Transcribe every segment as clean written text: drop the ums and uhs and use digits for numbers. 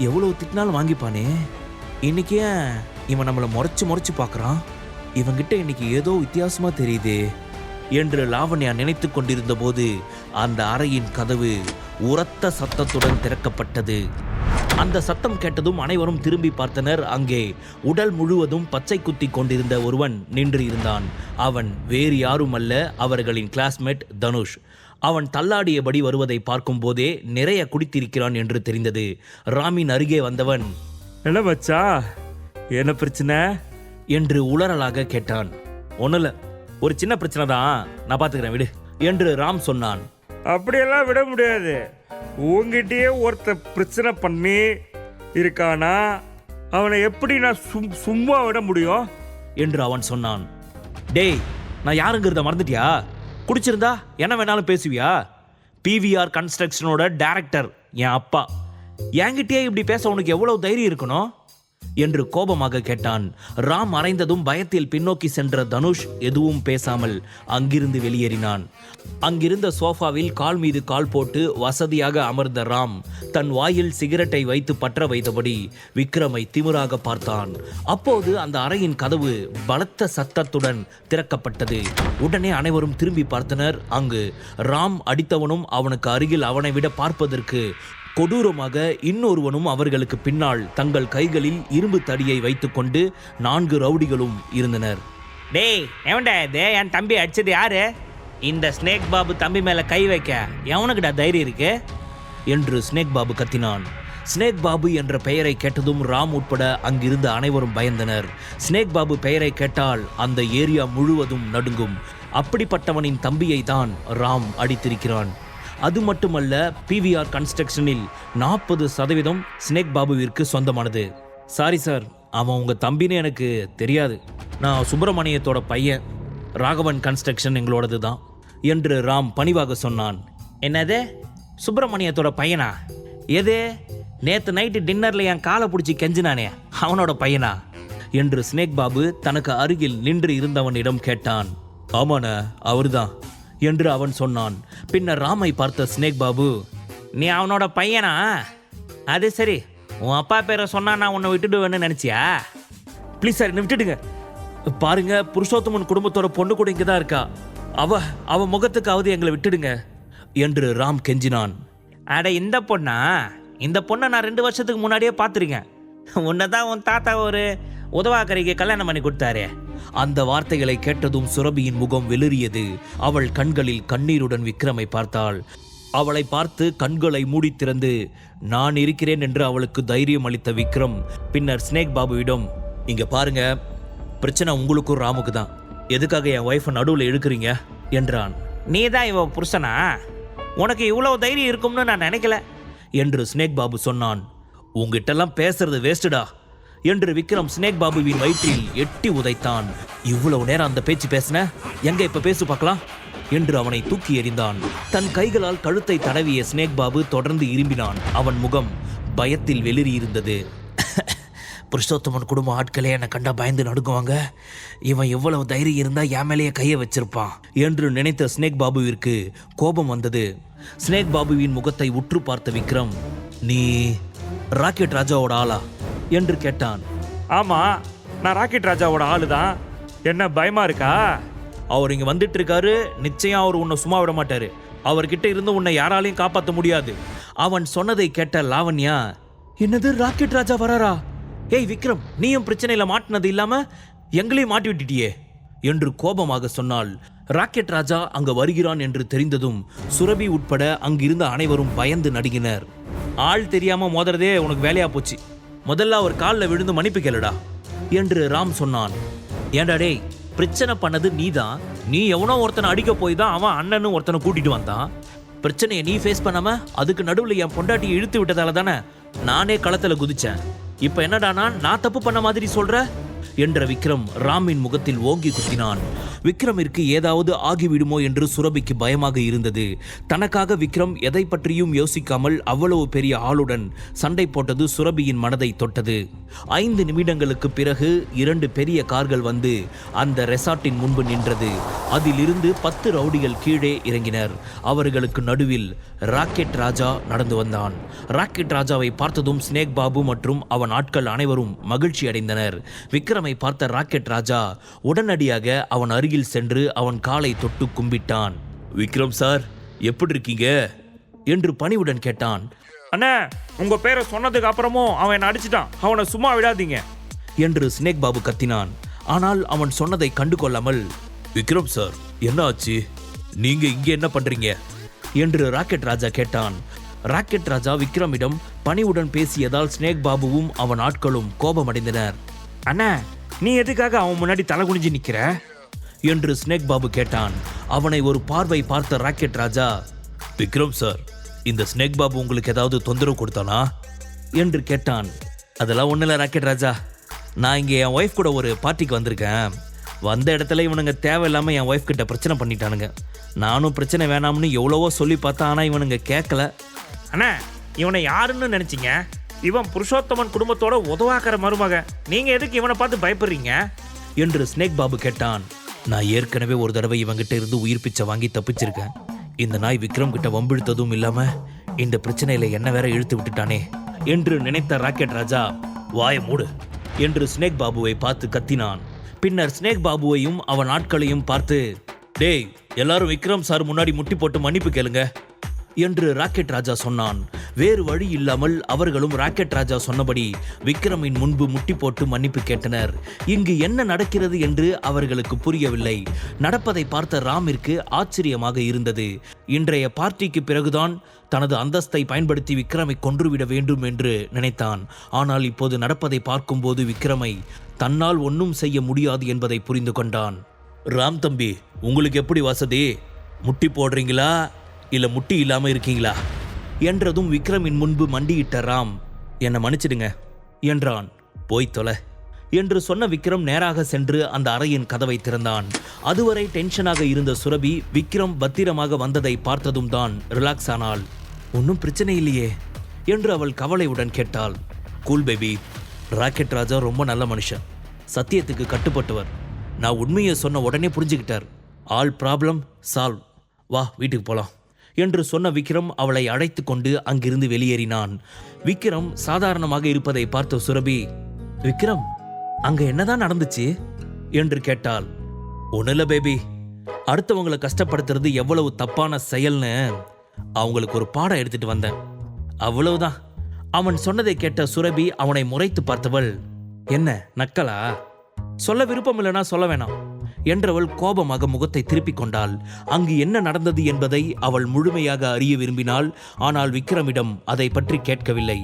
எவ்வளவு திட்டினாலும் வாங்கிப்பானே, இன்னைக்கு ஏன் இவன் நம்மளை முறைச்சு பார்க்கறான்? இவங்கிட்ட இன்னைக்கு ஏதோ வித்தியாசமா தெரியுதே என்று லாவண்யா நினைத்து கொண்டிருந்த போது அந்த அறையின் கதவு உரத்த சத்தத்துடன் திறக்கப்பட்டது. அந்த சத்தம் கேட்டதும் அனைவரும் திரும்பி பார்த்தனர். அங்கே உடல் முழுவதும் பச்சை குத்தி கொண்டிருந்த ஒருவன் நின்று இருந்தான். அவன் வேறு யாரும் அல்ல, அவர்களின் கிளாஸ்மேட் தனுஷ். அவன் தள்ளாடியபடி வருவதை பார்க்கும் போதே நிறைய குடித்திருக்கிறான் என்று தெரிந்தது. ராமின் அருகே வந்தவன், என்ன மச்சா, என்ன பிரச்சனை என்று உளறலாக கேட்டான். ஒண்ணுல, ஒரு சின்ன பிரச்சனை தான், நான் பார்த்துக்கிறேன் விடு என்று ராம் சொன்னான். அப்படியெல்லாம் விட முடியாது. உங்ககிட்டயே ஒருத்த பிரச்சனை பண்ணி இருக்கானா, அவனை எப்படி நான் சும்மா விட முடியும் என்று அவன் சொன்னான். டேய், நான் யாருங்கிறத மறந்துட்டியா? குடிச்சிருந்தா என்ன வேணாலும் பேசுவியா? பிவிஆர் கன்ஸ்ட்ரக்ஷனோட டைரக்டர் என் அப்பா. என்கிட்டயே இப்படி பேச உனக்கு எவ்வளவு தைரியம் இருக்கணும் என்று கோபமாக கேட்டான். ராம் மறைந்ததும் பயத்தில் பின்னோக்கி சென்ற தனுஷ் எதுவும் பேசாமல் அங்கிருந்து வெளியேறினான். அங்கிருந்த சோஃபாவில் கால் மீது கால் போட்டு வசதியாக அமர்ந்த ராம் தன் வாயில் சிகரெட்டை வைத்து பற்ற வைத்தபடி விக்ரமை திமிராக பார்த்தான். அப்போது அந்த அறையின் கதவு பலத்த சத்தத்துடன் திறக்கப்பட்டது. உடனே அனைவரும் திரும்பி பார்த்தனர். அங்கு ராம் அடித்தவனும் அவனுக்கு அருகில் அவனை விட பார்ப்பதற்கு கொடூரமாக இன்னொருவனும் அவர்களுக்கு பின்னால் தங்கள் கைகளில் இரும்பு தடியை வைத்துக்கொண்டு 4 ரவுடிகளும் இருந்தனர். டேய், எவன்டா இது? என் தம்பி அடிச்சது யாரு? இந்த ஸ்னேக் பாபு தம்பி மேல கை வைக்க எவனுக்குடா தைரியம் இருக்கு என்று ஸ்னேக் பாபு கத்தினான். ஸ்னேக் பாபு என்ற பெயரை கேட்டதும் ராம் உட்பட அங்கிருந்த அனைவரும் பயந்தனர். ஸ்னேக் பாபு பெயரை கேட்டால் அந்த ஏரியா முழுவதும் நடுங்கும். அப்படிப்பட்டவனின் தம்பியை தான் ராம் அடித்திருக்கிறான். அது மட்டுமல்ல, பிவிஆர் கன்ஸ்ட்ரக்ஷனில் 40% ஸ்னேக் பாபுவிற்கு சொந்தமானது. சாரி சார், அவன் உங்க தம்பின்னு எனக்கு தெரியாது. நான் சுப்பிரமணியத்தோட பையன். ராகவன் கன்ஸ்ட்ரக்ஷன் எங்களோடது தான் என்று ராம் பணிவாக சொன்னான். என்னது, சுப்பிரமணியத்தோட பையனா? எது, நேற்று நைட்டு டின்னர்ல என் காலை பிடிச்சி கெஞ்சினானே அவனோட பையனா என்று ஸ்னேக் பாபு தனக்கு அருகில் நின்று இருந்தவனிடம் கேட்டான். ஆமான, அவர்தான் என்று அவன் சொன்னான். பின்னர் ராமை பார்த்த ஸ்னேக் பாபு, நீ அவனோட பையனா? அது சரி, உன் அப்பா பேரை சொன்னா நான் உன்னை விட்டுடுவேன்னு நினைச்சியா? ப்ளீஸ் சார், என்ன விட்டுடுங்க. பாருங்க, புருஷோத்தமன் குடும்பத்தோட பொண்ணு கூட இங்கே தான் இருக்கா. அவ முகத்துக்காவது எங்களை விட்டுடுங்க என்று ராம் கெஞ்சினான். அட, இந்த பொண்ணா? இந்த பொண்ணை நான் 2 வருஷத்துக்கு முன்னாடியே பார்த்துருக்கேன். உன்னதான் உன் தாத்தா ஒரு உதவாக்கரைக்கு கல்யாணம் பண்ணி கொடுத்தாரு. அந்த வார்த்தைகளை கேட்டதும் சுரபியின் முகம் வெளிரியது. அவள் கண்களில் கண்ணீருடன் விக்ரமை பார்த்தாள். அவளை பார்த்து கண்களை மூடி திறந்து நான் இருக்கிறேன் என்று அவளுக்கு தைரியம் அளித்த விக்ரம் பின்னர் ஸ்னேக் பாபுவிடம், இங்க பாருங்க, பிரச்சனை உங்களுக்கும் ராமுக்கு தான். எதுக்காக என் ஒய்ஃபை நடுவில் இழுக்கிறீங்க என்றான். நீ தான் இவ புருஷனா? உனக்கு இவ்வளவு தைரியம் இருக்கும்னு நான் நினைக்கல என்று ஸ்னேக் பாபு சொன்னான். உங்ககிட்டலாம் பேசுறது வேஸ்டுடா என்று விக்ரம் ஸ்னேக் பாபுவின் வயிற்றில் எட்டி உதைத்தான். இவ்வளவு நேரம் அந்த பேச்சு பேசின, எங்க இப்ப பேசு பார்க்கலாம் என்று அவனை தூக்கி எறிந்தான். தன் கைகளால் கழுத்தை தடவிய ஸ்னேக் பாபு தொடர்ந்து இரும்பினான். அவன் முகம் பயத்தில் வெளிரி இருந்தது. புருஷோத்தமன் குடும்ப ஆட்களே என்னை கண்டா பயந்து நடுங்குவாங்க. இவன் எவ்வளவு தைரியம் இருந்தா என் மேலேயே கையை வச்சிருப்பான் என்று நினைத்த ஸ்னேக் பாபுவிற்கு கோபம் வந்தது. ஸ்னேக் பாபுவின் முகத்தை உற்று பார்த்த விக்ரம், நீ ராக்கெட் ராஜாவோட ஆளா என்று கேட்டான். ஆமா, நான் ராக்கெட் ராஜாவோட ஆளு தான். என்ன பயமா இருக்கா? அவர் இங்க வந்துட்டு இருக்காரு. நிச்சயம் அவர் உன்னை சும்மா விட மாட்டாரு. அவர்கிட்ட இருந்து உன்னை யாராலையும் காப்பாற்ற முடியாது. அவன் சொன்னதை கேட்ட லாவண்யா, என்னது, ராக்கெட் ராஜா வராரா? ஏய் விக்ரம், நீயும் பிரச்சனையில மாட்டினது இல்லாம எங்களையும் மாட்டி விட்டுட்டியே என்று கோபமாக சொன்னாள். ராக்கெட் ராஜா அங்க வருகிறான் என்று தெரிந்ததும் சுரபி உட்பட அங்கிருந்த அனைவரும் பயந்து நடுங்கினர். ஆள் தெரியாம மோதுறதே உனக்கு வேலையா போச்சு. முதல்ல அவர் காலில் விழுந்து மன்னிப்பு கேளுடா என்று ராம் சொன்னான். ஏண்டா டேய், பிரச்சனை பண்ணது நீதான். நீ எவனோ ஒருத்தனை அடிக்க போய் தான் அவன் அண்ணனும் ஒருத்தனை கூட்டிட்டு வந்தான். பிரச்சனையை நீ ஃபேஸ் பண்ணாம அதுக்கு நடுவில் என் பொண்டாட்டியை இழுத்து விட்டதால தானே நானே களத்துல குதிச்சேன். இப்ப என்னடா நான் தப்பு பண்ண மாதிரி சொல்ற என்ற விக்ரம் ராமின் முகத்தில் ஓங்கி குத்தினான். விக்ரமிற்கு ஏதாவது ஆகிவிடுமோ என்று சுரபிக்கு பயமாக இருந்தது. தனக்காக விக்ரம் எதை பற்றியும் யோசிக்காமல் அவ்வளவு பெரிய ஆளுடன் சண்டை போட்டது சுரபியின் மனதை தொட்டது. 5 நிமிடங்களுக்கு பிறகு 2 பெரிய கார்கள் வந்து அந்த ரெசார்ட்டின் முன்பு நின்றது. அதிலிருந்து 10 ரவுடிகள் கீழே இறங்கினர். அவர்களுக்கு நடுவில் ராக்கெட் ராஜா நடந்து வந்தான். ராக்கெட் ராஜாவை பார்த்ததும் ஸ்னேக் பாபு மற்றும் அவன் ஆட்கள் அனைவரும் மகிழ்ச்சி அடைந்தனர். விக்ரமை பார்த்த ராக்கெட் ராஜா உடனடியாக அவன் அருகில் சென்று அவன் காலை தொட்டு கும்பிட்டான். விக்ரம் சார், எப்படி இருக்கீங்க என்று பணிவுடன் கேட்டான். அண்ணா, உங்க பேரை சொன்னதுக்கு அப்புறமும் அவன் என்ன அடிச்சிட்டான், அவனை சும்மா விடாதீங்க என்று ஸ்னேக் பாபு கத்தினான். ஆனால் அவன் சொன்னதை கண்டு கொள்ளாமல், விக்ரம் சார் என்ன ஆச்சு, நீங்க இங்க என்ன பண்றீங்க என்று ராக்கெட் ராஜா கேட்டான். ராக்கெட் ராஜா விக்ரமிடம் பணிவுடன் பேசியதால் ஸ்னேக் பாபுவும் அவன் ஆட்களும் கோபமடைந்தனர். அண்ணா, நீ எதுக்காக அவன் முன்னாடி தலை குனிஞ்சு நிக்கிற என்று ஸ்னேக் பாபு கேட்டான். அவனை ஒரு பார்வை பார்த்த ராக்கெட் ராஜா, விக்ரம் சார், இந்த ஸ்னேக் பாபு உங்களுக்கு ஏதாவது தொந்தரவு கொடுத்தானா என்று கேட்டான். அதெல்லாம் ஒன்றும் இல்லை ராக்கெட் ராஜா, நான் இங்கே என் ஒய்ஃப் கூட ஒரு பார்ட்டிக்கு வந்திருக்கேன். வந்த இடத்துல இவனுங்க தேவையில்லாமல் என் ஒய்ஃப் கிட்ட பிரச்சனை பண்ணிட்டானுங்க. நானும் பிரச்சனை வேணாம்னு எவ்வளவோ சொல்லி பார்த்தேன், ஆனால் இவனுங்க கேட்கல. அண்ணா, இவனை யாருன்னு நினைச்சிங்க? இவன் புருஷோத்தமன் குடும்பத்தோட உதவாக்கிற மருமக. நீங்க எதுக்கு இவனை பார்த்து பயப்படுறீங்க என்று ஸ்னேக் பாபு கேட்டான். நான் ஏற்கனவே ஒரு தடவை இவங்கிட்ட இருந்து உயிர் பிச்சை வாங்கி தப்பிச்சிருக்கேன். இந்த நாய் விக்ரம் கிட்ட வம்பிழுத்ததும் இல்லாம இந்த பிரச்சனையில என்ன வேற இழுத்து விட்டுட்டானே என்று நினைத்த ராக்கெட் ராஜா, வாய மூடு என்று ஸ்னேக் பாபுவை பார்த்து கத்தினான். பின்னர் ஸ்னேக் பாபுவையும் அவன் ஆட்களையும் பார்த்து, டேய் எல்லாரும் விக்ரம் சார் முன்னாடி முட்டி போட்டு மன்னிப்பு கேளுங்க என்று ராக்கெட் ராஜா சொன்னான். வேறு வழி இல்லாமல் அவர்களும் ராக்கெட் ராஜா சொன்னபடி விக்ரமின் முன்பு முட்டி போட்டு மன்னிப்பு கேட்டனர். இங்கு என்ன நடக்கிறது என்று அவர்களுக்கு புரியவில்லை. நடப்பதை பார்த்த ராமிற்கு ஆச்சரியமாக இருந்தது. இன்றைய பார்ட்டிக்கு பிறகுதான் தனது அந்தஸ்தை பயன்படுத்தி விக்ரமை கொன்றுவிட வேண்டும் என்று நினைத்தான். ஆனால் இப்போது நடப்பதை பார்க்கும்போது விக்ரமை தன்னால் ஒன்றும் செய்ய முடியாது என்பதை புரிந்து கொண்டான். ராம் தம்பி, உங்களுக்கு எப்படி வசதி? முட்டி போடுறீங்களா இல்ல முட்டி இல்லாம இருக்கீங்களா என்றதும் விக்ரமின் முன்பு மண்டியிட்ட ராம், என்னை மன்னிச்சிடுங்க என்றான். போய் தொலை என்று சொன்ன விக்ரம் நேராக சென்று அந்த அறையின் கதவை திறந்தான். அதுவரை டென்ஷனாக இருந்த சுரபி விக்ரம் பத்திரமாக வந்ததை பார்த்ததும் தான் ரிலாக்ஸ் ஆனாள். ஒன்றும் பிரச்சனை இல்லையே என்று அவள் கவலையுடன் கேட்டாள். கூல் பேபி, ராக்கெட் ராஜா ரொம்ப நல்ல மனுஷன், சத்தியத்துக்கு கட்டுப்பட்டவர். நான் உண்மையை சொன்ன உடனே புரிஞ்சுக்கிட்டார். ஆல் ப்ராப்ளம் சால்வ், வா வீட்டுக்கு போலாம் என்று சொன்ன விக்ரம் அவளை அழைத்து கொண்டு அங்கிருந்து வெளியேறினான். விக்ரம் சாதாரணமாக இருப்பதை பார்த்த சுரபி, விக்ரம் அங்க என்னதான் நடந்துச்சு என்று கேட்டாள். ஒண்ணுல பேபி, அடுத்தவங்களை கஷ்டப்படுத்துறது எவ்வளவு தப்பான செயல்னு அவங்களுக்கு ஒரு பாடம் எடுத்துட்டு வந்தேன், அவ்வளவுதான். அவன் சொன்னதை கேட்ட சுரபி அவனை முறைத்து பார்த்தவள், என்ன நக்கலா? சொல்ல விருப்பம் இல்லைனா சொல்ல வேணாம் என்றவள் கோபமாக முகத்தை திருப்பிக் கொண்டாள். அங்கு என்ன நடந்தது என்பதை அவள் முழுமையாக அறிய விரும்பினாள். ஆனால் விக்ரமிடம் அதை பற்றி கேட்கவில்லை.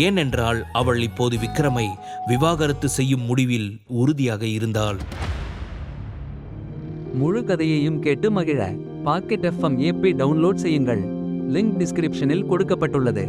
ஏனென்றால் அவள் இப்போது விக்ரமை விவாகரத்து செய்யும் முடிவில் உறுதியாக இருந்தாள். முழு கதையையும் கேட்டு மகிழ பாக்கெட் FM ஆப்பை டவுன்லோட் செய்யுங்கள். லிங்க் டிஸ்கிரிப்ஷனில் கொடுக்கப்பட்டுள்ளது.